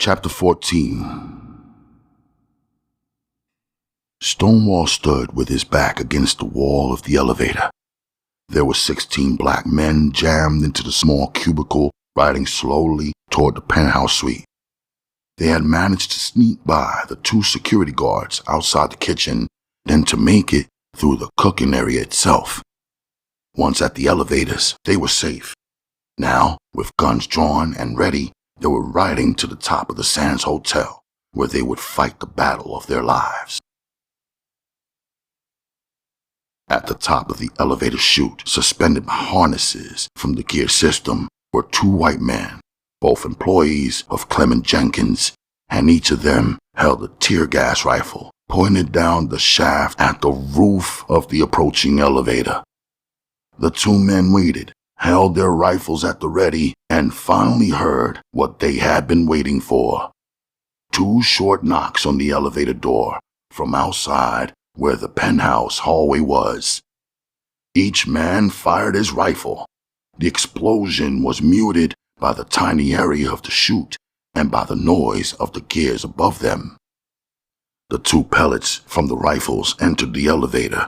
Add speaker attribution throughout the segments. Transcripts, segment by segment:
Speaker 1: Chapter 14. Stonewall stood with his back against the wall of the elevator. There were 16 black men jammed into the small cubicle, riding slowly toward the penthouse suite. They had managed to sneak by the 2 security guards outside the kitchen, then to make it through the cooking area itself. Once at the elevators, they were safe. Now, with guns drawn and ready, they were riding to the top of the Sands Hotel, where they would fight the battle of their lives. At the top of the elevator chute, suspended by harnesses from the gear system, were 2 white men, both employees of Clement Jenkins, and each of them held a tear gas rifle pointed down the shaft at the roof of the approaching elevator. The 2 men waited, held their rifles at the ready, and finally heard what they had been waiting for. 2 short knocks on the elevator door from outside where the penthouse hallway was. Each man fired his rifle. The explosion was muted by the tiny area of the chute and by the noise of the gears above them. The 2 pellets from the rifles entered the elevator.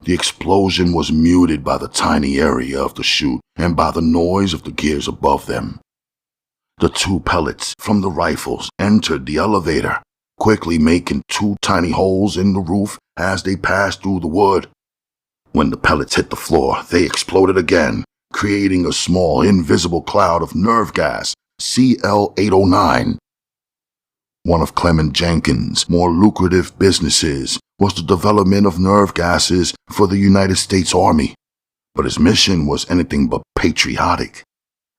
Speaker 1: The explosion was muted by the tiny area of the chute and by the noise of the gears above them. The 2 pellets from the rifles entered the elevator, quickly making 2 tiny holes in the roof as they passed through the wood. When the pellets hit the floor, they exploded again, creating a small invisible cloud of nerve gas, CL809. One of Clement Jenkins' more lucrative businesses was the development of nerve gases for the United States Army, but his mission was anything but patriotic.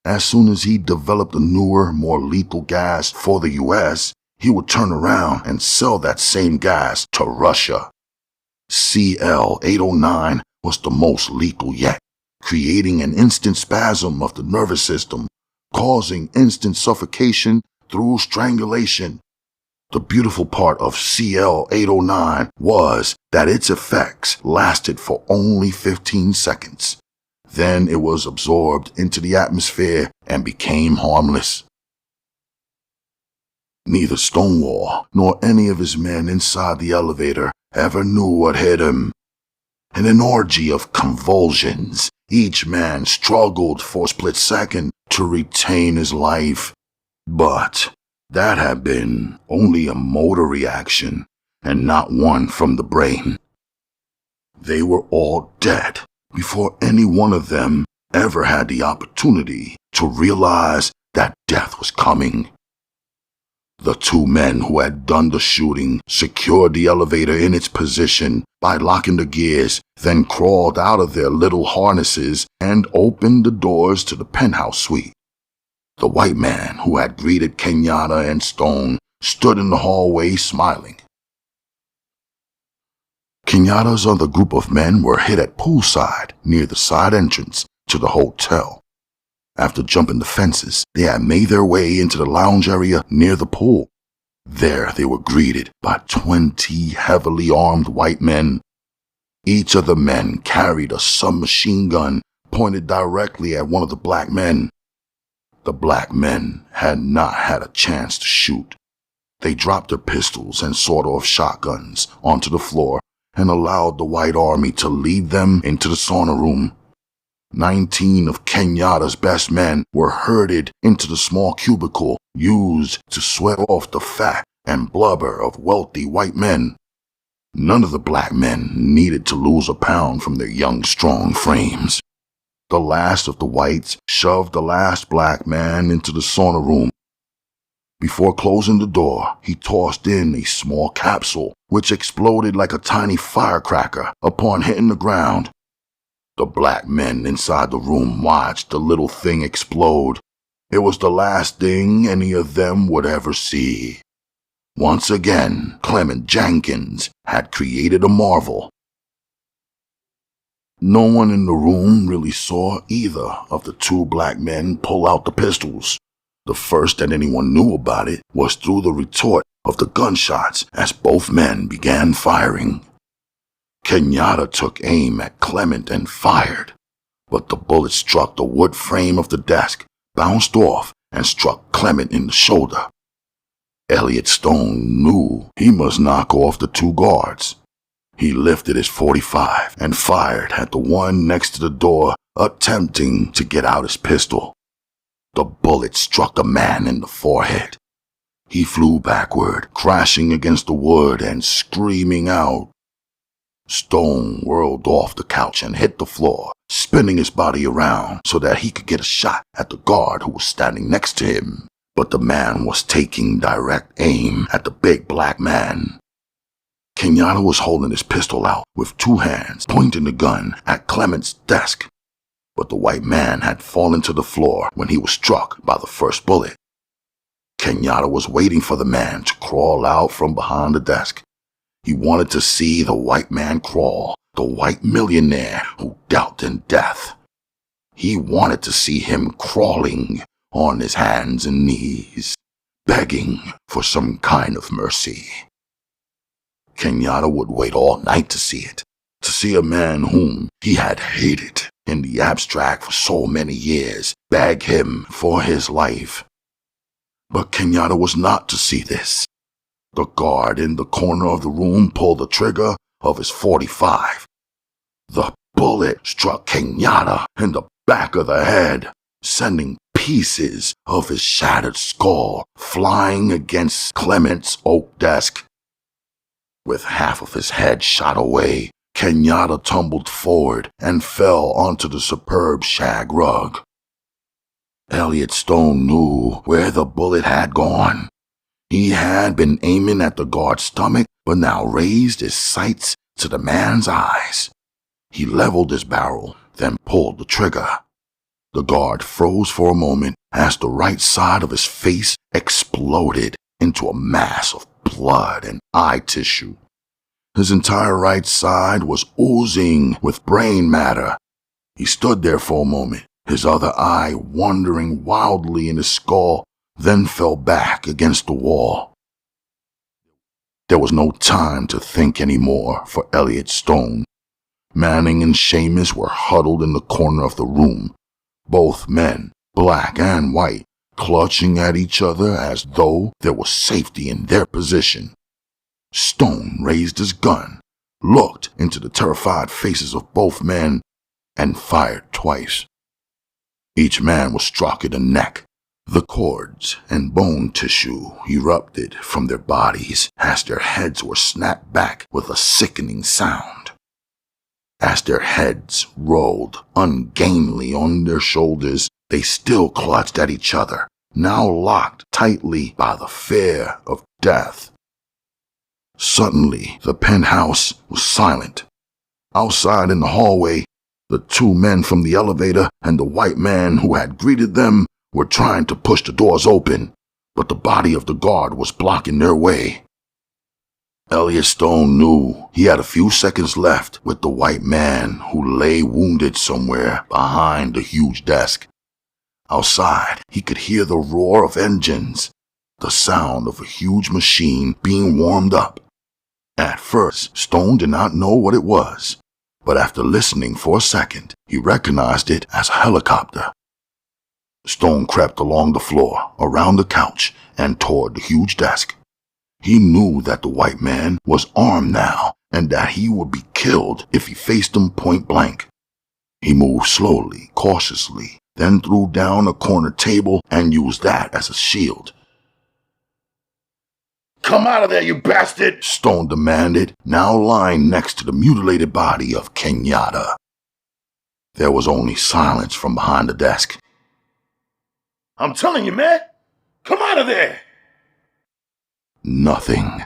Speaker 1: As soon as he developed a newer, more lethal gas for the U.S., he would turn around and sell that same gas to Russia. CL809 was the most lethal yet, creating an instant spasm of the nervous system, causing instant suffocation through strangulation. The beautiful part of CL809 was that its effects lasted for only 15 seconds. Then it was absorbed into the atmosphere and became harmless. Neither Stonewall nor any of his men inside the elevator ever knew what hit him. In an orgy of convulsions, each man struggled for a split second to retain his life. But that had been only a motor reaction and not one from the brain. They were all dead before any one of them ever had the opportunity to realize that death was coming. The 2 men who had done the shooting secured the elevator in its position by locking the gears, then crawled out of their little harnesses and opened the doors to the penthouse suite. The white man who had greeted Kenyatta and Stone stood in the hallway smiling. Kenyatta's other group of men were hid at poolside near the side entrance to the hotel. After jumping the fences, they had made their way into the lounge area near the pool. There they were greeted by 20 heavily armed white men. Each of the men carried a submachine gun pointed directly at one of the black men. The black men had not had a chance to shoot. They dropped their pistols and sawed-off shotguns onto the floor and allowed the white army to lead them into the sauna room. 19 of Kenyatta's best men were herded into the small cubicle used to sweat off the fat and blubber of wealthy white men. None of the black men needed to lose a pound from their young, strong frames. The last of the whites shoved the last black man into the sauna room. Before closing the door, he tossed in a small capsule, which exploded like a tiny firecracker upon hitting the ground. The black men inside the room watched the little thing explode. It was the last thing any of them would ever see. Once again, Clement Jenkins had created a marvel. No one in the room really saw either of the 2 black men pull out the pistols. The first that anyone knew about it was through the retort of the gunshots as both men began firing. Kenyatta took aim at Clement and fired, but the bullet struck the wood frame of the desk, bounced off, and struck Clement in the shoulder. Elliot Stone knew he must knock off the two guards. He lifted his .45 and fired at the one next to the door, attempting to get out his pistol. The bullet struck the man in the forehead. He flew backward, crashing against the wood and screaming out. Stone whirled off the couch and hit the floor, spinning his body around so that he could get a shot at the guard who was standing next to him. But the man was taking direct aim at the big black man. Kenyatta was holding his pistol out with two hands, pointing the gun at Clement's desk. But the white man had fallen to the floor when he was struck by the first bullet. Kenyatta was waiting for the man to crawl out from behind the desk. He wanted to see the white man crawl, the white millionaire who dealt in death. He wanted to see him crawling on his hands and knees, begging for some kind of mercy. Kenyatta would wait all night to see it, to see a man whom he had hated in the abstract for so many years beg him for his life. But Kenyatta was not to see this. The guard in the corner of the room pulled the trigger of his .45. The bullet struck Kenyatta in the back of the head, sending pieces of his shattered skull flying against Clement's oak desk. With half of his head shot away, Kenyatta tumbled forward and fell onto the superb shag rug. Elliot Stone knew where the bullet had gone. He had been aiming at the guard's stomach, but now raised his sights to the man's eyes. He leveled his barrel, then pulled the trigger. The guard froze for a moment as the right side of his face exploded into a mass of blood and eye tissue. His entire right side was oozing with brain matter. He stood there for a moment, his other eye wandering wildly in his skull, then fell back against the wall. There was no time to think anymore for Elliot Stone. Manning and Seamus were huddled in the corner of the room, both men, black and white, clutching at each other as though there was safety in their position. Stone raised his gun, looked into the terrified faces of both men, and fired twice. Each man was struck in the neck. The cords and bone tissue erupted from their bodies as their heads were snapped back with a sickening sound. As their heads rolled ungainly on their shoulders, they still clutched at each other, now locked tightly by the fear of death. Suddenly, the penthouse was silent. Outside in the hallway, the two men from the elevator and the white man who had greeted them were trying to push the doors open, but the body of the guard was blocking their way. Elliot Stone knew he had a few seconds left with the white man who lay wounded somewhere behind the huge desk. Outside, he could hear the roar of engines, the sound of a huge machine being warmed up. At first, Stone did not know what it was, but after listening for a second, he recognized it as a helicopter. Stone crept along the floor, around the couch, and toward the huge desk. He knew that the white man was armed now, and that he would be killed if he faced him point blank. He moved slowly, cautiously, then threw down a corner table and used that as a shield. "Come out of there, you bastard!" Stone demanded, now lying next to the mutilated body of Kenyatta. There was only silence from behind the desk. "I'm telling you, man! Come out of there!" Nothing.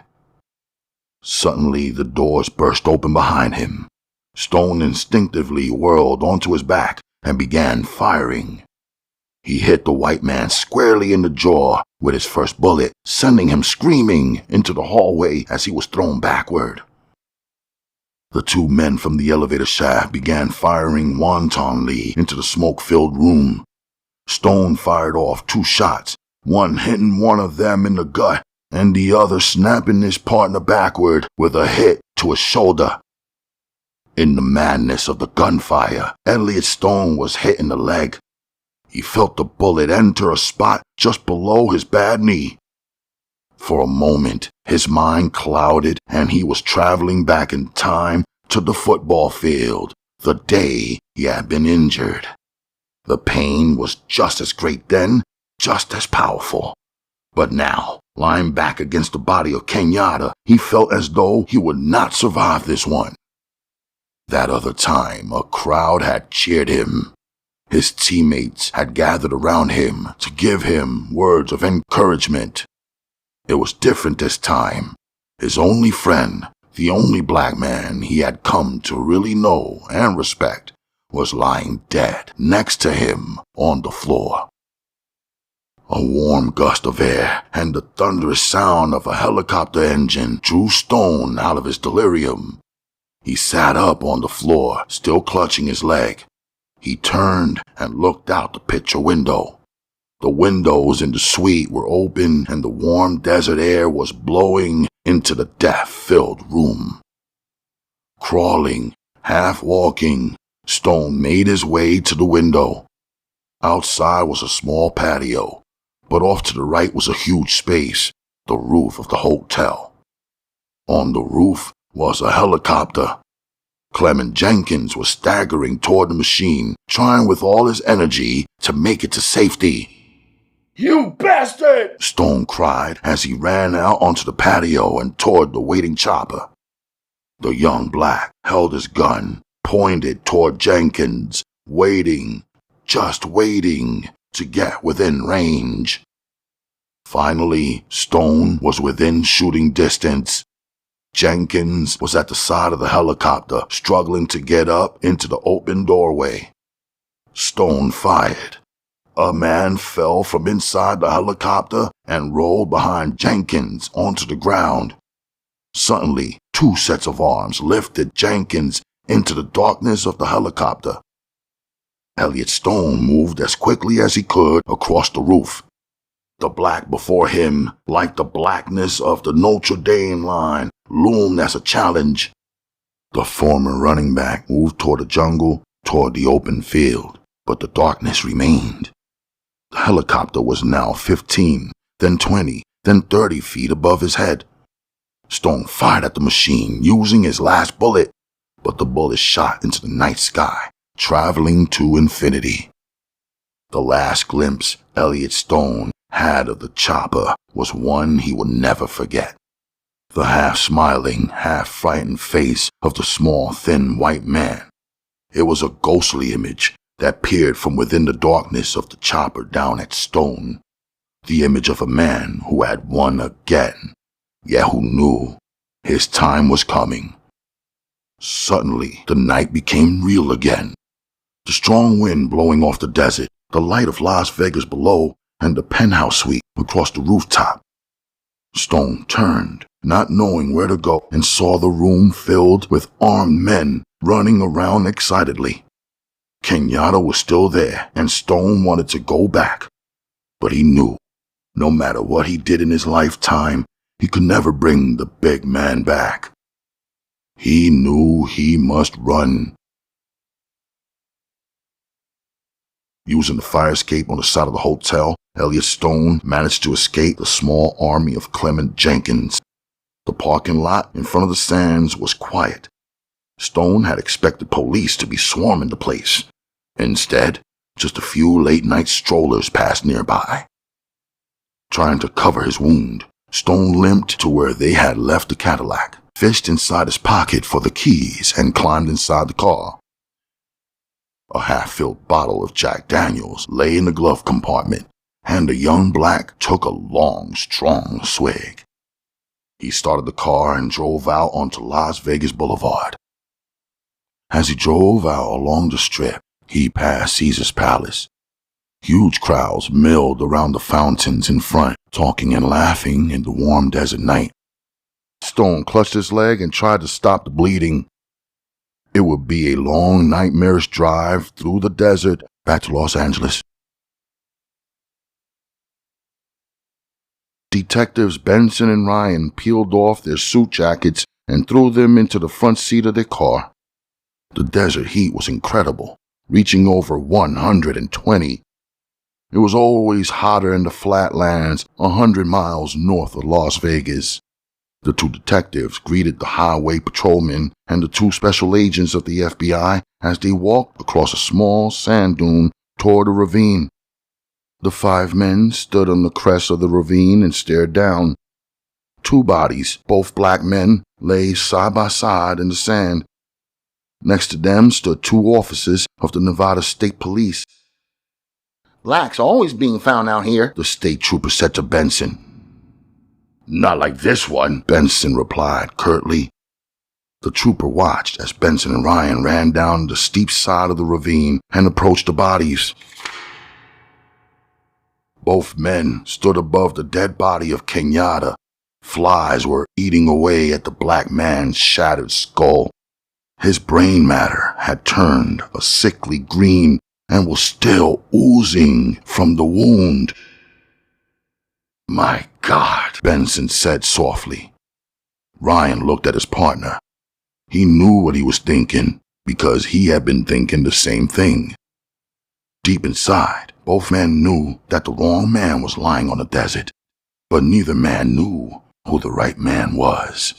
Speaker 1: Suddenly, the doors burst open behind him. Stone instinctively whirled onto his back and began firing. He hit the white man squarely in the jaw with his first bullet, sending him screaming into the hallway as he was thrown backward. The two men from the elevator shaft began firing wantonly into the smoke-filled room. Stone fired off 2 shots, one hitting one of them in the gut and the other snapping his partner backward with a hit to his shoulder. In the madness of the gunfire, Elliot Stone was hit in the leg. He felt the bullet enter a spot just below his bad knee. For a moment, his mind clouded and he was traveling back in time to the football field, the day he had been injured. The pain was just as great then, just as powerful. But now, lying back against the body of Kenyatta, he felt as though he would not survive this one. That other time, a crowd had cheered him. His teammates had gathered around him to give him words of encouragement. It was different this time. His only friend, the only black man he had come to really know and respect, was lying dead next to him on the floor. A warm gust of air and the thunderous sound of a helicopter engine drew Stone out of his delirium. He sat up on the floor, still clutching his leg. He turned and looked out the picture window. The windows in the suite were open and the warm desert air was blowing into the death-filled room. Crawling, half walking, Stone made his way to the window. Outside was a small patio, but off to the right was a huge space, the roof of the hotel. On the roof was a helicopter. Clement Jenkins was staggering toward the machine, trying with all his energy to make it to safety.
Speaker 2: "You bastard!"
Speaker 1: Stone cried as he ran out onto the patio and toward the waiting chopper. The young black held his gun, pointed toward Jenkins, waiting, just waiting to get within range. Finally, Stone was within shooting distance. Jenkins was at the side of the helicopter, struggling to get up into the open doorway. Stone fired. A man fell from inside the helicopter and rolled behind Jenkins onto the ground. Suddenly, two sets of arms lifted Jenkins into the darkness of the helicopter. Elliot Stone moved as quickly as he could across the roof. The black before him, like the blackness of the Notre Dame line, loomed as a challenge. The former running back moved toward the jungle, toward the open field, but the darkness remained. The helicopter was now 15, then 20, then 30 feet above his head. Stone fired at the machine, using his last bullet, but the bullet shot into the night sky, traveling to infinity. The last glimpse Elliot Stone had of the chopper was one he would never forget. The half-smiling, half-frightened face of the small, thin white man. It was a ghostly image that peered from within the darkness of the chopper down at Stone. The image of a man who had won again, yet who knew his time was coming. Suddenly, the night became real again. The strong wind blowing off the desert, the light of Las Vegas below, and the penthouse suite across the rooftop. Stone turned, not knowing where to go, and saw the room filled with armed men running around excitedly. Kenyatta was still there, and Stone wanted to go back. But he knew, no matter what he did in his lifetime, he could never bring the big man back. He knew he must run. Using the fire escape on the side of the hotel, Elliot Stone managed to escape the small army of Clement Jenkins. The parking lot in front of the Sands was quiet. Stone had expected police to be swarming the place. Instead, just a few late-night strollers passed nearby. Trying to cover his wound, Stone limped to where they had left the Cadillac, fished inside his pocket for the keys, and climbed inside the car. A half-filled bottle of Jack Daniels lay in the glove compartment, and the young black took a long, strong swig. He started the car and drove out onto Las Vegas Boulevard. As he drove out along the strip, he passed Caesar's Palace. Huge crowds milled around the fountains in front, talking and laughing in the warm desert night. Stone clutched his leg and tried to stop the bleeding. It would be a long, nightmarish drive through the desert back to Los Angeles. Detectives Benson and Ryan peeled off their suit jackets and threw them into the front seat of their car. The desert heat was incredible, reaching over 120. It was always hotter in the flatlands 100 miles north of Las Vegas. The two detectives greeted the highway patrolmen and the two special agents of the FBI as they walked across a small sand dune toward a ravine. The 5 men stood on the crest of the ravine and stared down. 2 bodies, both black men, lay side by side in the sand. Next to them stood 2 officers of the Nevada State Police. "Blacks always being found out here," the state trooper said to Benson. "Not like this one," Benson replied curtly. The trooper watched as Benson and Ryan ran down the steep side of the ravine and approached the bodies. Both men stood above the dead body of Kenyatta. Flies were eating away at the black man's shattered skull. His brain matter had turned a sickly green and was still oozing from the wound. "My God," Benson said softly. Ryan looked at his partner. He knew what he was thinking because he had been thinking the same thing. Deep inside, both men knew that the wrong man was lying on the desert, but neither man knew who the right man was.